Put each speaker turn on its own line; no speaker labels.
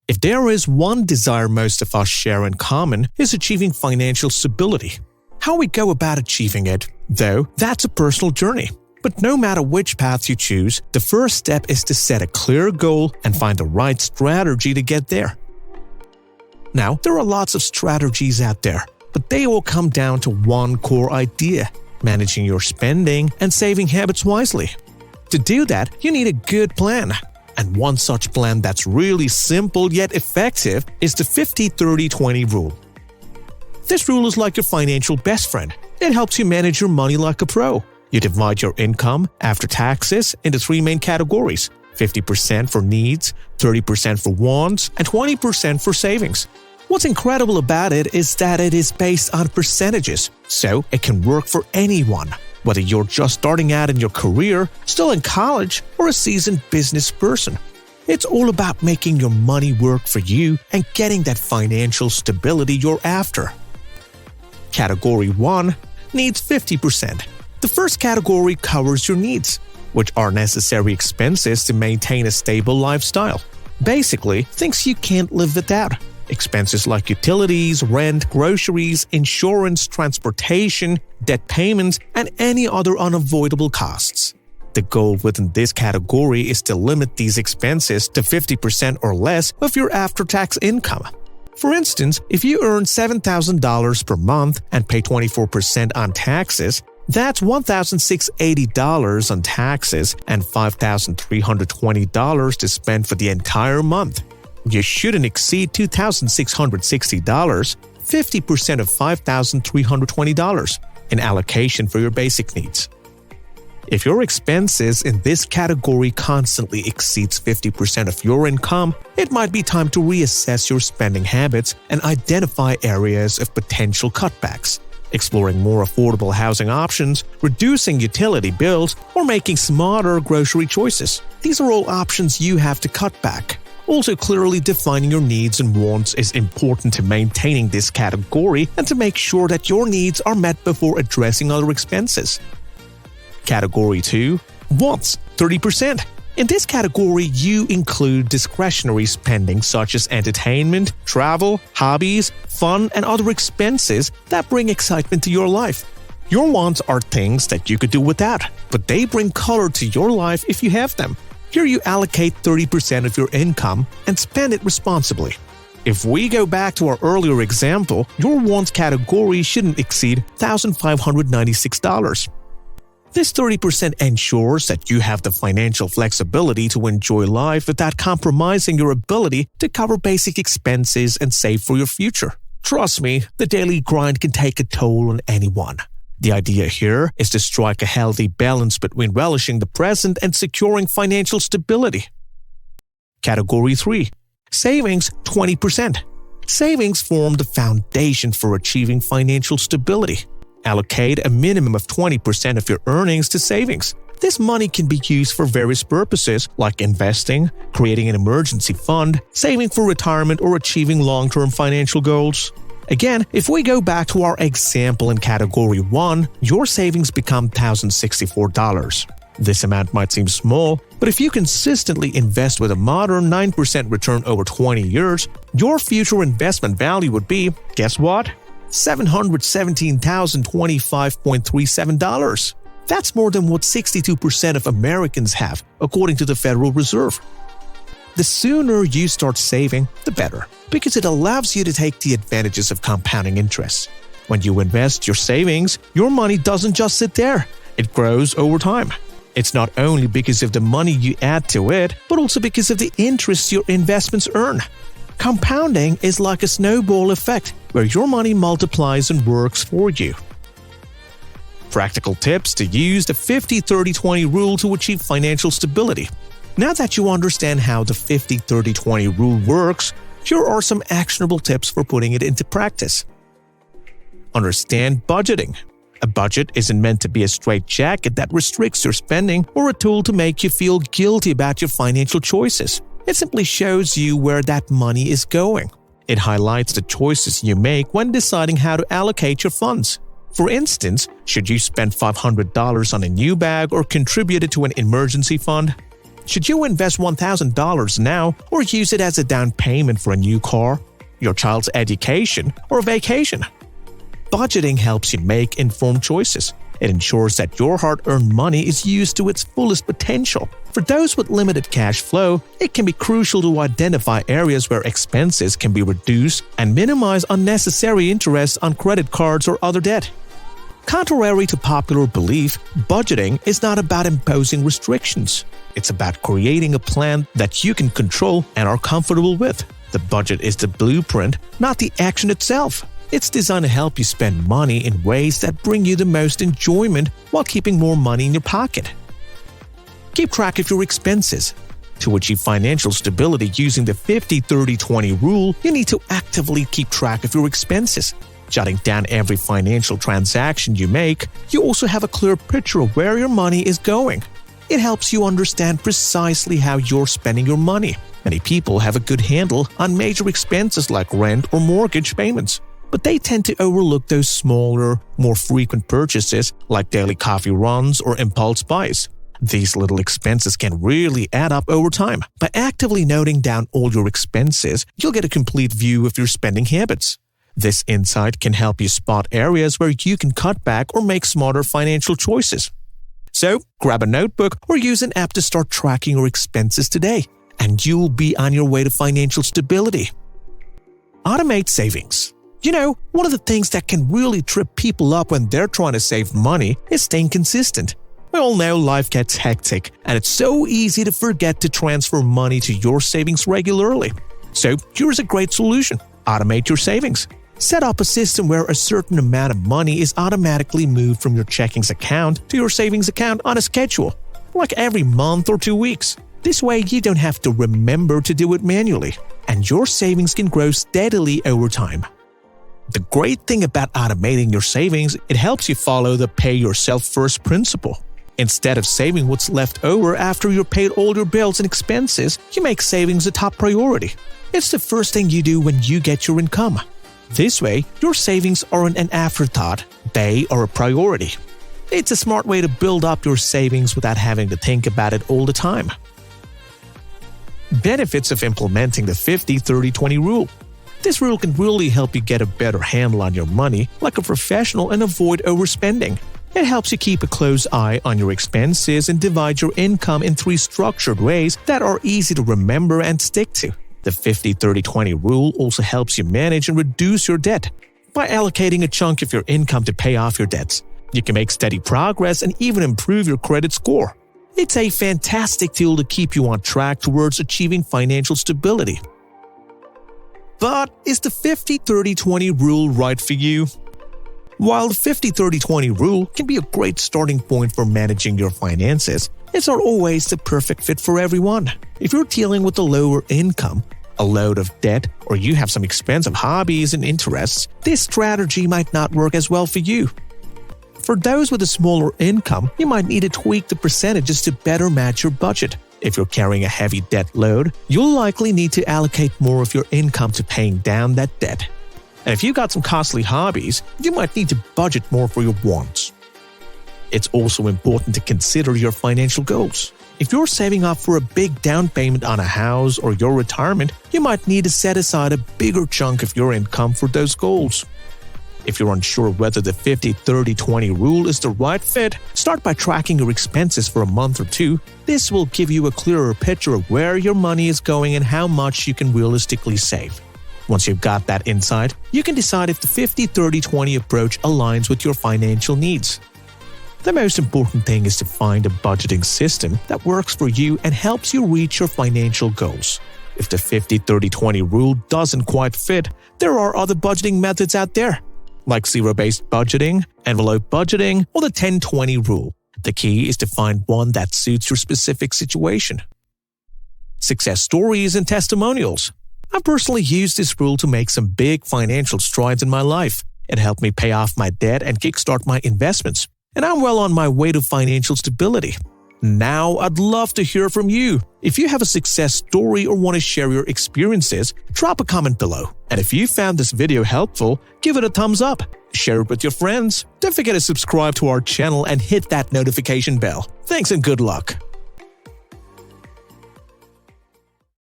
If there is one desire most of us share in common, is achieving financial stability. How we go about achieving it, though, that's a personal journey. But no matter which path you choose, the first step is to set a clear goal and find the right strategy to get there. Now, there are lots of strategies out there, but they all come down to one core idea: managing your spending and saving habits wisely. To do that, you need a good plan. And one such plan that's really simple yet effective is the 50-30-20 rule. This rule is like your financial best friend. It helps you manage your money like a pro. You divide your income after taxes into 3 main categories: 50% for needs, 30% for wants, and 20% for savings. What's incredible about it is that it is based on percentages, so it can work for anyone, whether you're just starting out in your career, still in college, or a seasoned business person. It's all about making your money work for you and getting that financial stability you're after. Category 1 needs 50%. The first category covers your needs, which are necessary expenses to maintain a stable lifestyle. Basically, things you can't live without. Expenses like utilities, rent, groceries, insurance, transportation, debt payments, and any other unavoidable costs. The goal within this category is to limit these expenses to 50% or less of your after-tax income. For instance, if you earn $7,000 per month and pay 24% on taxes, that's $1,680 on taxes and $5,320 to spend for the entire month. You shouldn't exceed $2,660, 50% of $5,320, in allocation for your basic needs. If your expenses in this category constantly exceeds 50% of your income, it might be time to reassess your spending habits and identify areas of potential cutbacks. Exploring more affordable housing options, reducing utility bills, or making smarter grocery choices. These are all options you have to cut back. Also, clearly defining your needs and wants is important to maintaining this category and to make sure that your needs are met before addressing other expenses. Category 2. Wants, 30%. In this category, you include discretionary spending such as entertainment, travel, hobbies, fun, and other expenses that bring excitement to your life. Your wants are things that you could do without, but they bring color to your life if you have them. Here you allocate 30% of your income and spend it responsibly. If we go back to our earlier example, your wants category shouldn't exceed $1,596. This 30% ensures that you have the financial flexibility to enjoy life without compromising your ability to cover basic expenses and save for your future. Trust me, the daily grind can take a toll on anyone. The idea here is to strike a healthy balance between relishing the present and securing financial stability. Category 3. Savings, 20%. Savings form the foundation for achieving financial stability. Allocate a minimum of 20% of your earnings to savings. This money can be used for various purposes like investing, creating an emergency fund, saving for retirement, or achieving long-term financial goals. Again, if we go back to our example in Category 1, your savings become $1,064. This amount might seem small, but if you consistently invest with a modern 9% return over 20 years, your future investment value would be, guess what? $717,025.37. That's more than what 62% of Americans have, according to the Federal Reserve. The sooner you start saving, the better, because it allows you to take the advantages of compounding interest. When you invest your savings, your money doesn't just sit there. It grows over time. It's not only because of the money you add to it, but also because of the interest your investments earn. Compounding is like a snowball effect, where your money multiplies and works for you. Practical tips to use the 50-30-20 rule to achieve financial stability. Now that you understand how the 50-30-20 rule works, here are some actionable tips for putting it into practice. Understand budgeting. A budget isn't meant to be a straitjacket that restricts your spending or a tool to make you feel guilty about your financial choices. It simply shows you where that money is going. It highlights the choices you make when deciding how to allocate your funds. For instance, should you spend $500 on a new bag or contribute it to an emergency fund? Should you invest $1,000 now or use it as a down payment for a new car, your child's education, or a vacation? Budgeting helps you make informed choices. It ensures that your hard-earned money is used to its fullest potential. For those with limited cash flow, it can be crucial to identify areas where expenses can be reduced and minimize unnecessary interest on credit cards or other debt. Contrary to popular belief, budgeting is not about imposing restrictions. It's about creating a plan that you can control and are comfortable with. The budget is the blueprint, not the action itself. It's designed to help you spend money in ways that bring you the most enjoyment while keeping more money in your pocket. Keep track of your expenses. To achieve financial stability using the 50-30-20 rule, you need to actively keep track of your expenses. Jotting down every financial transaction you make, you also have a clear picture of where your money is going. It helps you understand precisely how you're spending your money. Many people have a good handle on major expenses like rent or mortgage payments, but they tend to overlook those smaller, more frequent purchases like daily coffee runs or impulse buys. These little expenses can really add up over time. By actively noting down all your expenses, you'll get a complete view of your spending habits. This insight can help you spot areas where you can cut back or make smarter financial choices. So, grab a notebook or use an app to start tracking your expenses today, and you'll be on your way to financial stability. Automate savings. You know, one of the things that can really trip people up when they're trying to save money is staying consistent. We all know life gets hectic, and it's so easy to forget to transfer money to your savings regularly. So, here's a great solution. Automate your savings. Set up a system where a certain amount of money is automatically moved from your checkings account to your savings account on a schedule, like every month or 2 weeks. This way, you don't have to remember to do it manually, and your savings can grow steadily over time. The great thing about automating your savings, it helps you follow the pay yourself first principle. Instead of saving what's left over after you've paid all your bills and expenses, you make savings a top priority. It's the first thing you do when you get your income. This way, your savings aren't an afterthought, they are a priority. It's a smart way to build up your savings without having to think about it all the time. Benefits of implementing the 50-30-20 rule. This rule can really help you get a better handle on your money like a professional and avoid overspending. It helps you keep a close eye on your expenses and divide your income in 3 structured ways that are easy to remember and stick to. The 50-30-20 rule also helps you manage and reduce your debt. By allocating a chunk of your income to pay off your debts, you can make steady progress and even improve your credit score. It's a fantastic tool to keep you on track towards achieving financial stability. But is the 50-30-20 rule right for you? While the 50-30-20 rule can be a great starting point for managing your finances, it's not always the perfect fit for everyone. If you're dealing with a lower income, a load of debt, or you have some expensive hobbies and interests, this strategy might not work as well for you. For those with a smaller income, you might need to tweak the percentages to better match your budget. If you're carrying a heavy debt load, you'll likely need to allocate more of your income to paying down that debt. And if you've got some costly hobbies, you might need to budget more for your wants. It's also important to consider your financial goals. If you're saving up for a big down payment on a house or your retirement, you might need to set aside a bigger chunk of your income for those goals. If you're unsure whether the 50-30-20 rule is the right fit, start by tracking your expenses for a month or 2. This will give you a clearer picture of where your money is going and how much you can realistically save. Once you've got that insight, you can decide if the 50-30-20 approach aligns with your financial needs. The most important thing is to find a budgeting system that works for you and helps you reach your financial goals. If the 50-30-20 rule doesn't quite fit, there are other budgeting methods out there, like zero-based budgeting, envelope budgeting, or the 10-20 rule. The key is to find one that suits your specific situation. Success stories and testimonials. I've personally used this rule to make some big financial strides in my life. It helped me pay off my debt and kickstart my investments, and I'm well on my way to financial stability. Now, I'd love to hear from you. If you have a success story or want to share your experiences, drop a comment below. And if you found this video helpful, give it a thumbs up. Share it with your friends. Don't forget to subscribe to our channel and hit that notification bell. Thanks and good luck.